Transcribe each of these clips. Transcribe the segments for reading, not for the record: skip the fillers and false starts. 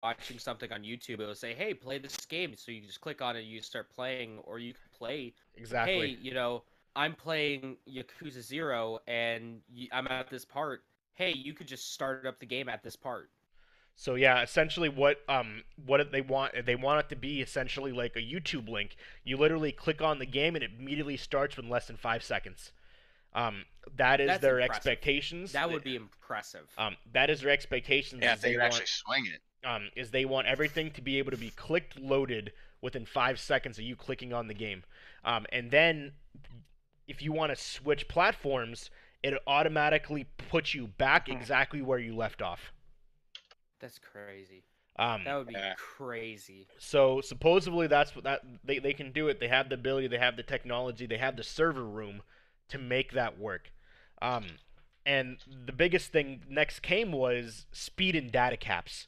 watching something on YouTube, it will say, "Hey, play this game." So you just click on it, you start playing, or you can play. Hey, Exactly. I'm playing Yakuza Zero, and I'm at this part. Hey, you could just start up the game at this part. So yeah, essentially what they want it to be essentially like a YouTube link. You literally click on the game and it immediately starts within less than 5 seconds. Um, that is That's their impressive. expectations. That would be impressive. That is their expectations. Yeah, if they could actually swing it. Is they want everything to be able to be clicked loaded within 5 seconds of you clicking on the game, and then if you want to switch platforms, it automatically puts you back exactly where you left off. That's crazy. Um, That would be Yeah. crazy. so supposedly that's what that they can do it. They have the ability, they have the technology, they have the server room to make that work. Um, and the biggest thing next came was speed and data caps,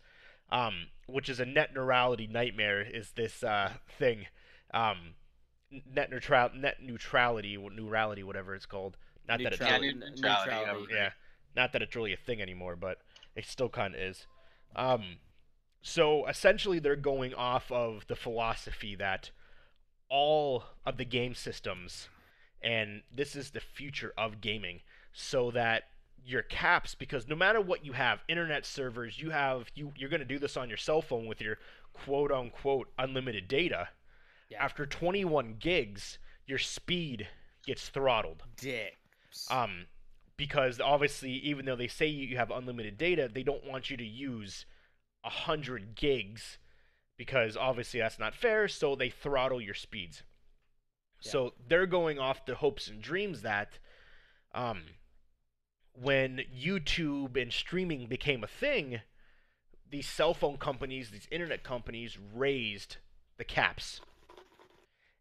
which is a net neutrality nightmare. Is this thing, um, net neutrality, whatever it's called. Not that it's Yeah, Neutral really, neutrality. I would neutrality. agree. yeah, not that it's really a thing anymore, but it still kind of is. Um, so essentially, they're going off of the philosophy that all of the game systems, and this is the future of gaming, so that your caps, because no matter what you have, internet servers, you're going to do this on your cell phone with your quote unquote unlimited data. Yeah. After 21 gigs, your speed gets throttled. Dicks. Um, because obviously, even though they say you have unlimited data, they don't want you to use 100 gigs because obviously that's not fair. So they throttle your speeds. Yeah. So they're going off the hopes and dreams that um, when YouTube and streaming became a thing, these cell phone companies, these internet companies raised the caps.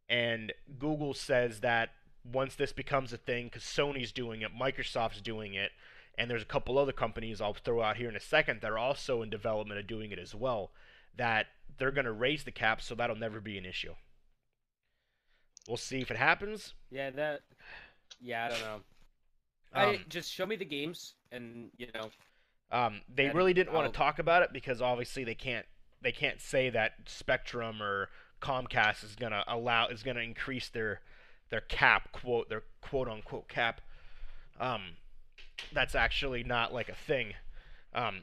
And Google says that once this becomes a thing, because Sony's doing it, Microsoft's doing it, and there's a couple other companies I'll throw out here in a second that are also in development of doing it as well, that they're going to raise the caps so that'll never be an issue. We'll see if it happens. Yeah, that. Yeah, I don't know. I Um, just show me the games, and they and really didn't want I'll. to talk about it because obviously they can't say that Spectrum or Comcast is gonna increase their cap their quote unquote cap. Um, that's actually not like a thing.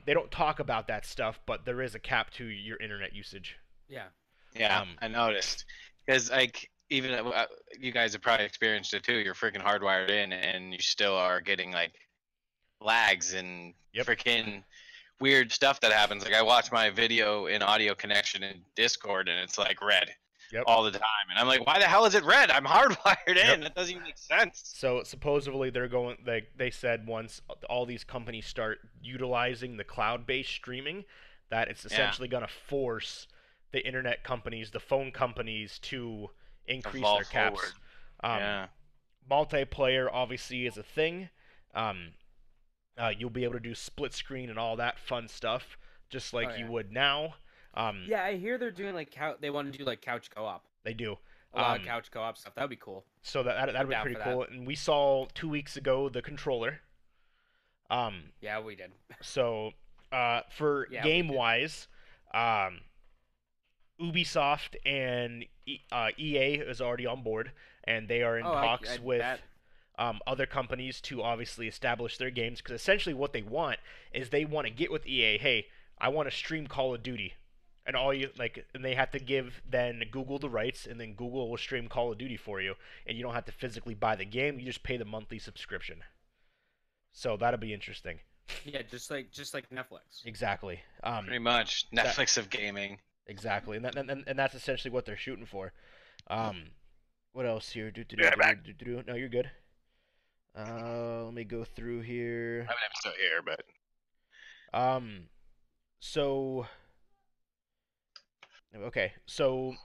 They don't talk about that stuff, but there is a cap to your internet usage. Yeah. Yeah, Um, I noticed. Because like even you guys have probably experienced it too. You're freaking hardwired in, and you still are getting like lags and yep, freaking weird stuff that happens. Like I watch my video and audio connection in Discord, and it's like red yep, all the time, and I'm like, why the hell is it red? I'm hardwired yep. in. That doesn't even make sense. So supposedly they're going. They said once all these companies start utilizing the cloud-based streaming, that it's Yeah, essentially going to force the internet companies, the phone companies, to increase evolve their caps. forward. Um, Yeah, multiplayer obviously is a thing. Um, you'll be able to do split screen and all that fun stuff, just Oh like you yeah. would now. Yeah, I hear they're doing like they want to do like couch co-op. They do. A lot of Um, couch co-op stuff. That would be cool. so that'd I'm be down pretty for that. cool. And we saw 2 weeks ago the controller. Um, Yeah, we did. so for Yeah, we game did. wise, um, Ubisoft and EA is already on board, and they are in Oh, I talks bet. with other companies to obviously establish their games. Because essentially, what they want is they want to get with EA. Hey, I want to stream Call of Duty, and and they have to give then Google the rights, and then Google will stream Call of Duty for you, and you don't have to physically buy the game. You just pay the monthly subscription. So that'll be interesting. Yeah, just like Netflix. Exactly. pretty much That Netflix of gaming. exactly, and that's essentially what they're shooting for. Um, what else here? Yeah, back. No, you're good. Let me go through I here. mean, I'm still here, but Um, so okay, so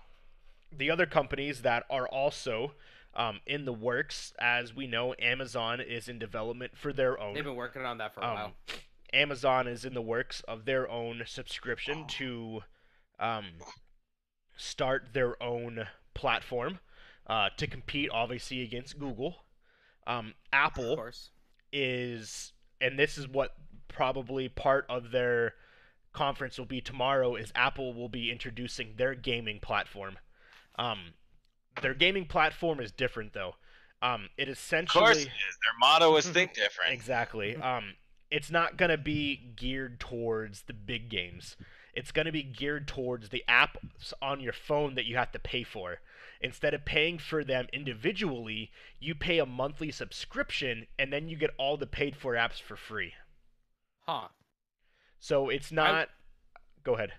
the other companies that are also in the works, as we know, Amazon is in development for their They've own. been working on that for a while. Um, Amazon is in the works of their own subscription to um, start their own platform to compete, obviously, against Google. Of Apple course. is, and this is what probably part of their conference will be tomorrow is Apple will be introducing their gaming platform. Their gaming platform is different though. It Of course essentially it is. Their motto is think different. exactly. It's not gonna be geared towards the big games. It's gonna be geared towards the apps on your phone that you have to pay for. Instead of paying for them individually, you pay a monthly subscription, and then you get all the paid-for apps for free. Huh. So it's not. Go ahead.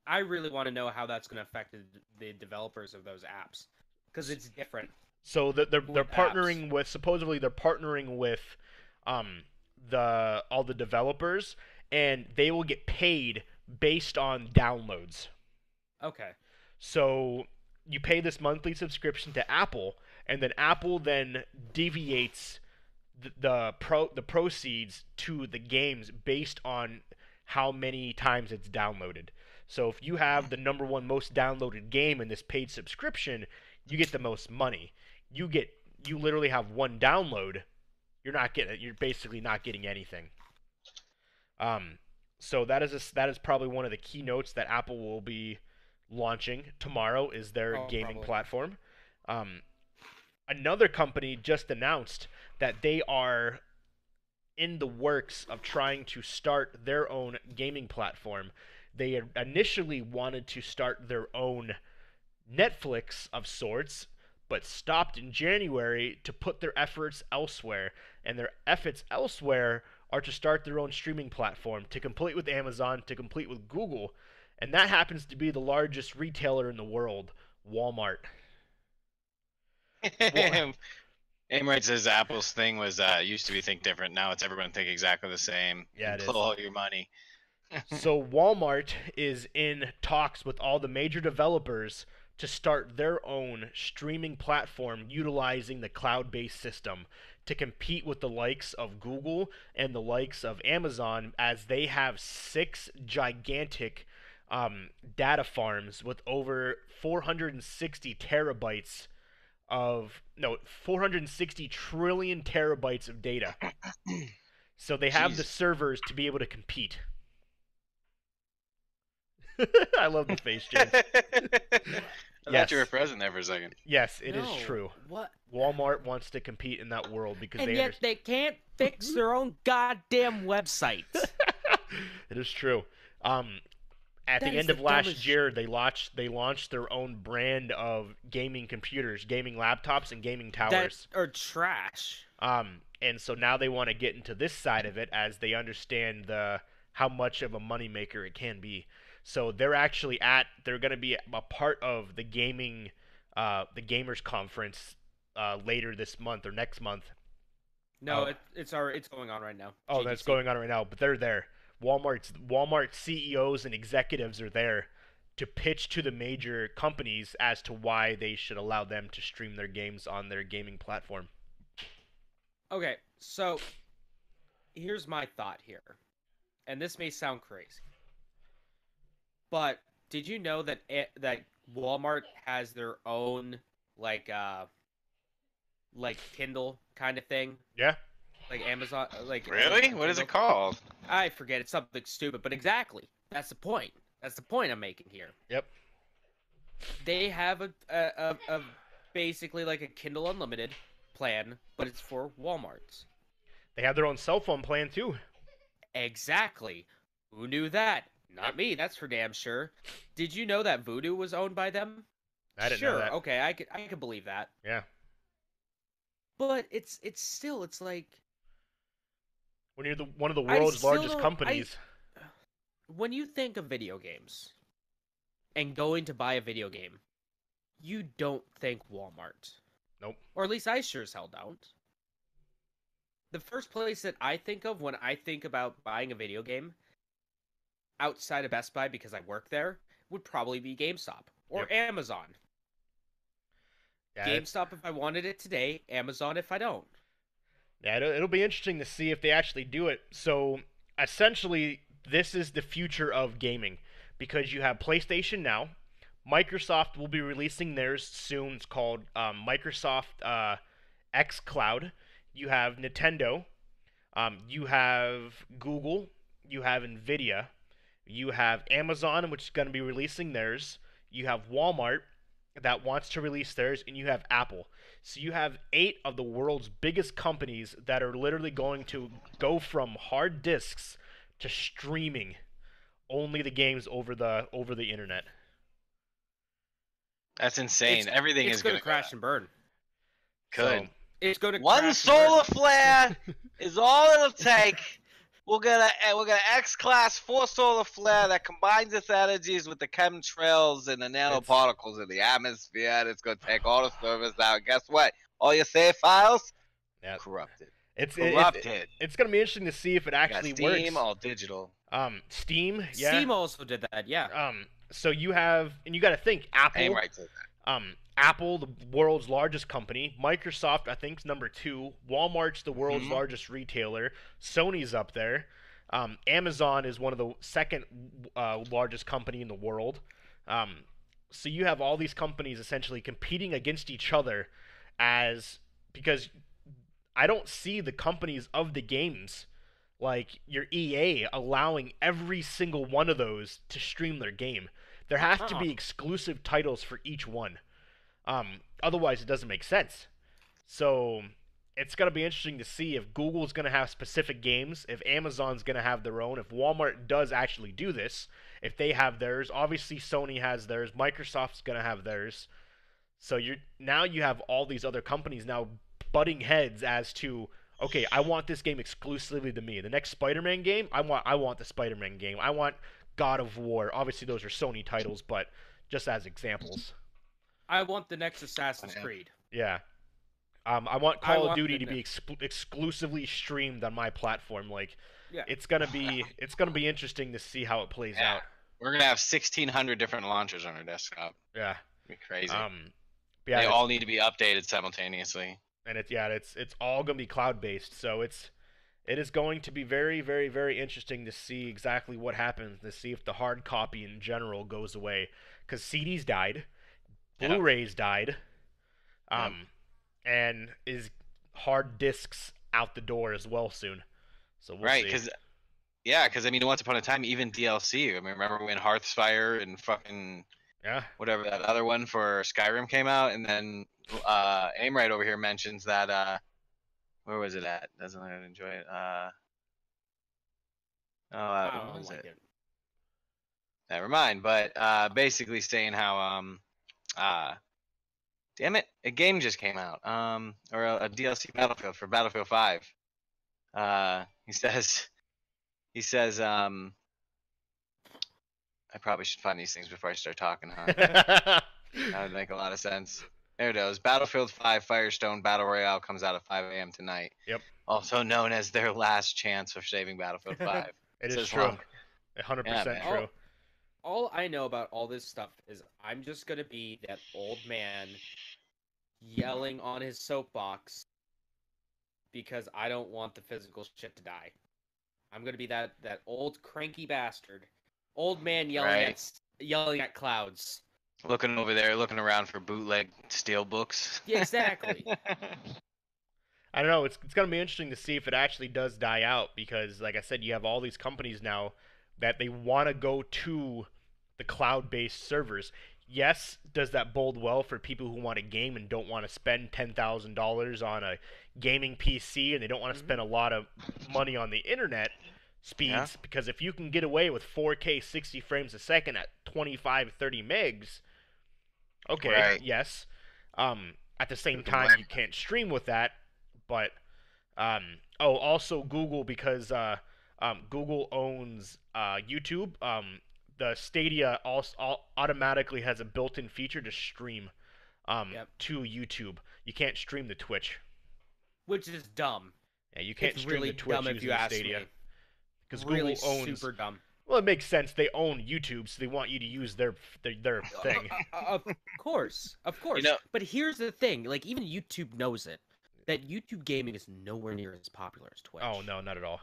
I really want to know how that's going to affect the developers of those apps, because it's different. So they're With partnering with, supposedly they're partnering with all the developers, and they will get paid based on downloads. Okay. So you pay this monthly subscription to Apple, and then Apple then deviates the proceeds to the games based on how many times it's downloaded. So if you have the number one most downloaded game in this paid subscription, you get the most money. You literally have one download, you're basically not getting anything. So that is probably one of the keynotes that Apple will be launching tomorrow is their gaming probably. platform. Another company just announced that they are in the works of trying to start their own gaming platform. They had initially wanted to start their own Netflix of sorts, but stopped in January to put their efforts elsewhere. And their efforts elsewhere are to start their own streaming platform, to compete with Amazon, to compete with Google. And that happens to be the largest retailer in the world, Walmart. Amright says Apple's thing was used to be think different. Now it's everyone think exactly the same. Yeah, it is. Pull all your money. So Walmart is in talks with all the major developers to start their own streaming platform utilizing the cloud-based system to compete with the likes of Google and the likes of Amazon, as they have 6 gigantic data farms with over 460 trillion terabytes of data. So they have the Jeez. servers to be able to compete. I love the face, James. I Yes. thought you were present there for a second. Yes, it is No. true. What? Walmart wants to compete in that world because And they yet they can't fix their own goddamn website. It is true. At That the is end the of last dumbest year, they launched their own brand of gaming computers, gaming laptops, and gaming towers. That are trash. And so now they want to get into this side of it as they understand how much of a moneymaker it can be. So they're going to be a part of the the gamers conference later this month or next month. No, Oh. it's going on right now. Oh, that's GDC. going on right now, but they're there. Walmart CEOs and executives are there to pitch to the major companies as to why they should allow them to stream their games on their gaming platform. Okay, so here's my thought here. And this may sound crazy. But did you know that that Walmart has their own like Kindle kind of thing? Yeah? Like Amazon like Really? What is it Kindle? called? I forget, it's something stupid, but exactly. That's the point. That's the point I'm making here. Yep. They have a basically like a Kindle Unlimited plan, but it's for Walmarts. They have their own cell phone plan too. Exactly. Who knew that? Not me, that's for damn sure. Did you know that Voodoo was owned by them? I didn't sure, know that. okay, I could believe that. Yeah. But it's still, it's like When you're one of the I world's still largest don't- companies. when you think of video games and going to buy a video game, you don't think Walmart. Nope. Or at least I sure as hell don't. The first place that I think of when I think about buying a video game outside of Best Buy, because I work there, would probably be GameStop or Yep. Amazon. Yeah, GameStop if I wanted it today, Amazon if I don't. Yeah, it'll be interesting to see if they actually do it. So, essentially, this is the future of gaming because you have PlayStation now. Microsoft will be releasing theirs soon. It's called Microsoft xCloud. You have Nintendo. You have Google. You have Nvidia. You have Amazon, which is going to be releasing theirs. You have Walmart that wants to release theirs, and you have Apple. So you have 8 of the world's biggest companies that are literally going to go from hard disks to streaming only the games over the internet. That's insane. Everything it's is going going to crash and burn. Could. So, It's going to One crash solar and burn. flare is all it'll take. We're gonna X-class 4 solar flare that combines its energies with the chemtrails and the nanoparticles in the atmosphere, and it's gonna take all the servers out. Guess what? All your save files yeah, corrupted. it's Corrupted. going to be interesting to see if it Got actually Steam, works. all digital. Steam, yeah. Steam also did that, yeah. So you have, and you got to think, Apple. Aim right to that. Apple, the world's largest company. Microsoft, I think, is number 2. Walmart's the world's Mhm. largest retailer. Sony's up there. Amazon is one of the second largest company in the world. So you have all these companies essentially competing against each other because I don't see the companies of the games like your EA allowing every single one of those to stream their game. There have to be exclusive titles for each one. Otherwise, it doesn't make sense. So it's going to be interesting to see if Google's going to have specific games, if Amazon's going to have their own, if Walmart does actually do this, if they have theirs. Obviously, Sony has theirs. Microsoft's going to have theirs. So you have all these other companies now butting heads as to, okay, I want this game exclusively to me. The next Spider-Man game, I want the Spider-Man game. I want God of War. Obviously, those are Sony titles, but just as examples. I want the next Assassin's Creed. Yeah. I want Call of Duty the to be exclusively streamed on my platform. Like, Yeah. it's gonna be interesting to see how it plays Yeah. out. We're gonna have 1,600 different launchers on our desktop. Yeah. It'd be crazy. Yeah. They all need to be updated simultaneously. And it's all gonna be cloud based. So it is going to be very, very, very interesting to see exactly what happens. To see if the hard copy in general goes away, because CDs died, Blu-rays died, and is hard discs out the door as well soon. So we'll see. Because I mean, once upon a time, even DLC. I mean, remember when Hearthfire and fucking whatever that other one for Skyrim came out, and then Aimright over here mentions that where was it at? Doesn't let it enjoy it. What was it? Never mind. But basically saying how damn it, a game just came out. Or a DLC Battlefield for Battlefield 5. He says I probably should find these things before I start talking, huh? That would make a lot of sense. There it goes. Battlefield 5 Firestone Battle Royale comes out at 5 a.m. tonight. Yep. Also known as their last chance of saving Battlefield 5. It is Says true. Lunk. 100% Yeah, true. All I know about all this stuff is I'm just gonna be that old man yelling on his soapbox because I don't want the physical shit to die. I'm gonna be that old cranky bastard, old man yelling at clouds. Looking over there, looking around for bootleg steel books. Yeah, exactly. I don't know. It's going to be interesting to see if it actually does die out because, like I said, you have all these companies now that they want to go to the cloud-based servers. Yes, does that bode well for people who want a game and don't want to spend $10,000 on a gaming PC and they don't want to spend a lot of money on the internet speeds? Yeah. Because if you can get away with 4K 60 frames a second at 25, 30 megs, okay, Right. yes. At the same time, you can't stream with that. But also Google, because Google owns YouTube. The Stadia also automatically has a built-in feature to stream to YouTube. You can't stream to Twitch. Which is dumb. Yeah, you can't It's stream really to Twitch dumb if using you ask Stadia. me. Because Really Google owns. super dumb. Well, it makes sense. They own YouTube, so they want you to use their thing. Of course. But here's the thing: like even YouTube knows it. That YouTube gaming is nowhere near as popular as Twitch. Oh no, not at all.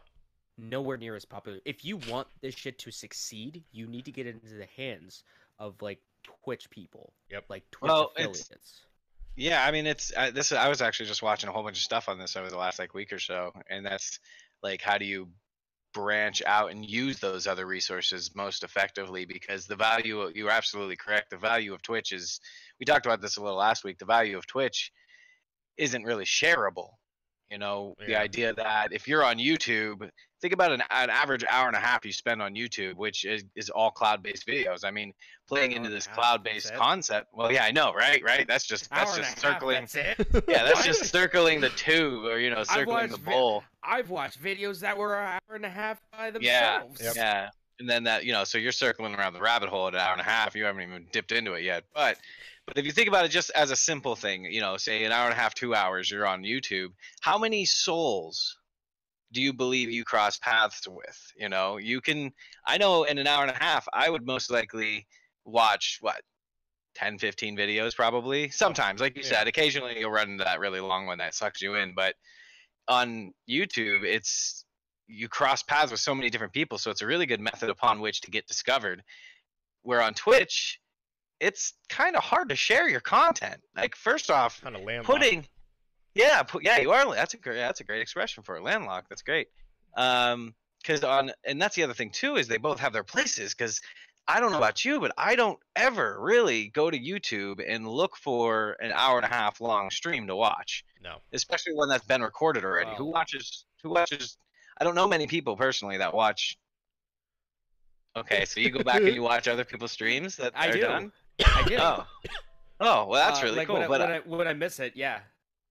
Nowhere near as popular. If you want this shit to succeed, you need to get it into the hands of like Twitch people. Yep. Like Twitch affiliates. Yeah, I mean I was actually just watching a whole bunch of stuff on this over the last like week or so, and that's like how do you branch out and use those other resources most effectively, because the value, you're absolutely correct, the value of Twitch is, we talked about this a little last week, the value of Twitch isn't really shareable. You know, the idea that if you're on YouTube, think about an average hour and a half you spend on YouTube, which is all cloud-based videos. I mean, playing into this cloud-based concept. Well, yeah, I know, right? That's just circling. That's it. Yeah, that's just circling the tube, or circling the bowl. I've watched videos that were an hour and a half by themselves. Yeah. And then that, so you're circling around the rabbit hole at an hour and a half. You haven't even dipped into it yet. But if you think about it just as a simple thing, say an hour and a half, 2 hours, you're on YouTube. How many souls do you believe you cross paths with? I know in an hour and a half, I would most likely watch 10, 15 videos probably. Sometimes, like you said, occasionally you'll run into that really long one that sucks you in. But on YouTube, you cross paths with so many different people, so it's a really good method upon which to get discovered. Where on Twitch, it's kind of hard to share your content. Like, first off, kind of landlocked. You are. That's a great expression for it. Landlocked. That's great. And that's the other thing too, is they both have their places. Because I don't know about you, but I don't ever really go to YouTube and look for an hour and a half long stream to watch. No, especially one that's been recorded already. Wow. Who watches? I don't know many people personally that watch. Okay, so you go back and you watch other people's streams that I are do. done? I do. Oh, well, that's really cool. When I miss it, yeah.